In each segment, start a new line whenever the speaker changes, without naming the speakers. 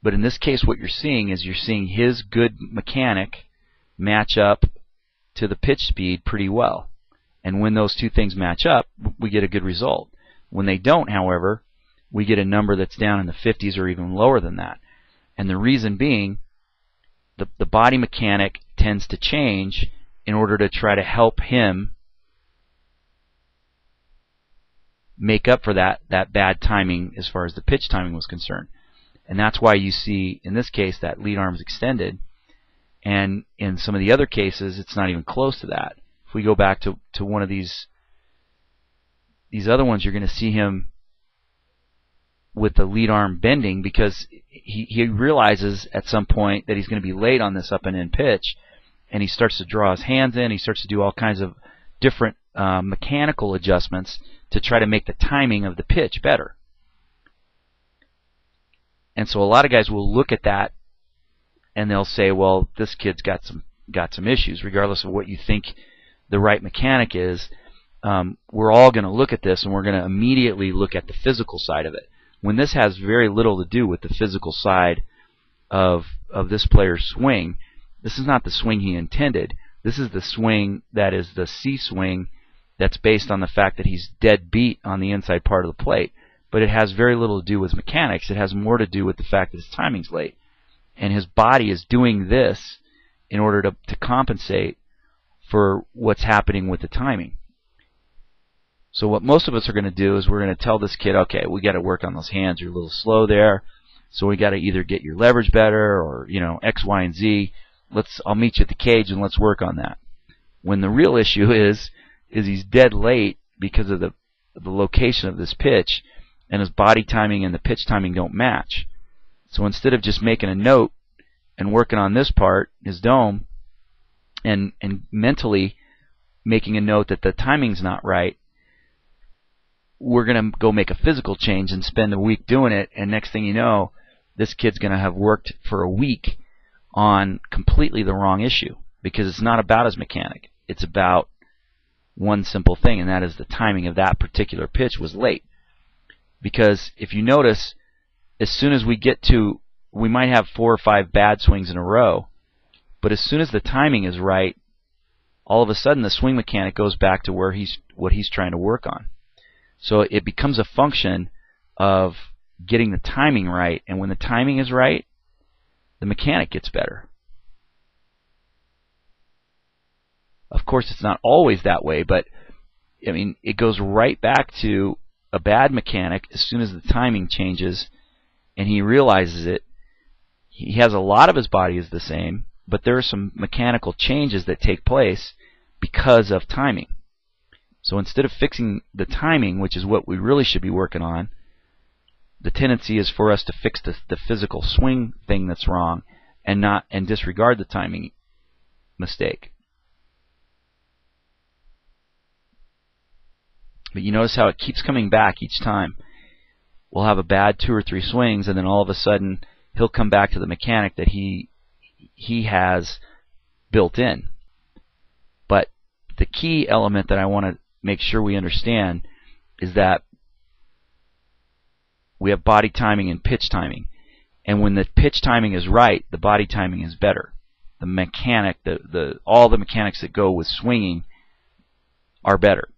But in this case, what you're seeing is you're seeing his good mechanic match up to the pitch speed pretty well. And when those two things match up, we get a good result. When they don't, however, we get a number that's down in the 50s or even lower than that. And the reason being, the body mechanic tends to change in order to try to help him make up for that bad timing as far as the pitch timing was concerned. And that's why you see, in this case, that lead arm's extended. And in some of the other cases, it's not even close to that. If we go back to one of these other ones, you're going to see him with the lead arm bending because he realizes at some point that he's going to be late on this up and in pitch, and he starts to draw his hands in. He starts to do all kinds of different mechanical adjustments to try to make the timing of the pitch better. And so a lot of guys will look at that and they'll say, well, this kid's got some issues, regardless of what you think the right mechanic is. We're all going to look at this and we're going to immediately look at the physical side of it, when this has very little to do with the physical side of this player's swing. This is not the swing he intended. This is the swing that is the C swing that's based on the fact that he's dead beat on the inside part of the plate. But it has very little to do with mechanics. It has more to do with the fact that his timing's late. And his body is doing this in order to compensate for what's happening with the timing. So what most of us are going to do is we're going to tell this kid, okay, we got to work on those hands. You're a little slow there. So we got to either get your leverage better or, X, Y, and Z. I'll meet you at the cage and let's work on that. When the real issue is he's dead late because of the location of this pitch, and his body timing and the pitch timing don't match. So instead of just making a note and working on this part, his dome, and mentally making a note that the timing's not right, we're going to go make a physical change and spend a week doing it, and next thing you know, this kid's going to have worked for a week on completely the wrong issue, because it's not about his mechanic. It's about one simple thing, and that is the timing of that particular pitch was late. Because if you notice, as soon as we might have 4 or 5 bad swings in a row, but as soon as the timing is right, all of a sudden the swing mechanic goes back to what he's trying to work on. So it becomes a function of getting the timing right, and when the timing is right, the mechanic gets better. Of course, it's not always that way, but it goes right back to a bad mechanic as soon as the timing changes and he realizes it. He has a lot of his body is the same, but there are some mechanical changes that take place because of timing. So instead of fixing the timing, which is what we really should be working on, the tendency is for us to fix the physical swing thing that's wrong and disregard the timing mistake. But you notice how it keeps coming back each time. We'll have a bad 2 or 3 swings, and then all of a sudden he'll come back to the mechanic that he has built in. But the key element that I want to make sure we understand is that we have body timing and pitch timing. And when the pitch timing is right, the body timing is better. The mechanic, all the mechanics that go with swinging are better.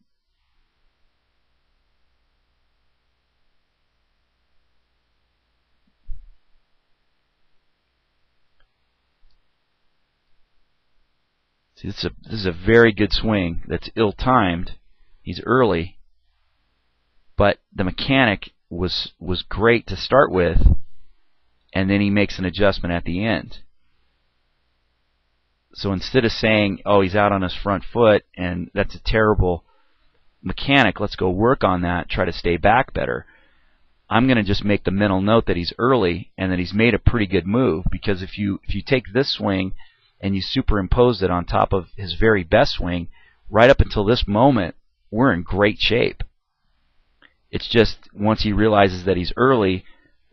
See, this is a very good swing that's ill-timed. He's early, but the mechanic was great to start with, and then he makes an adjustment at the end. So instead of saying, oh, he's out on his front foot and that's a terrible mechanic, let's go work on that, try to stay back better, I'm going to just make the mental note that he's early and that he's made a pretty good move. Because if you take this swing and you superimpose it on top of his very best swing, right up until this moment, we're in great shape. It's just once he realizes that he's early,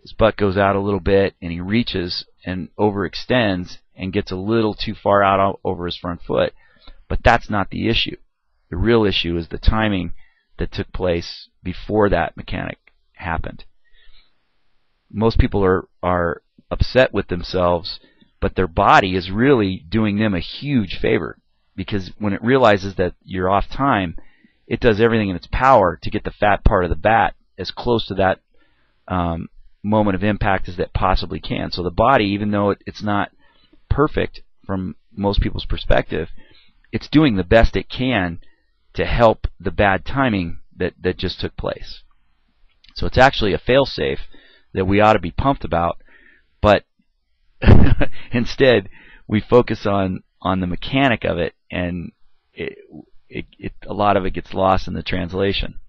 his butt goes out a little bit and he reaches and overextends and gets a little too far out over his front foot. But that's not the issue. The real issue is the timing that took place before that mechanic happened. Most people are upset with themselves, but their body is really doing them a huge favor, because when it realizes that you're off time, it does everything in its power to get the fat part of the bat as close to that moment of impact as it possibly can. So the body, even though it's not perfect from most people's perspective, it's doing the best it can to help the bad timing that just took place. So it's actually a fail-safe that we ought to be pumped about, but instead we focus on the mechanic of it, and a lot of it gets lost in the translation.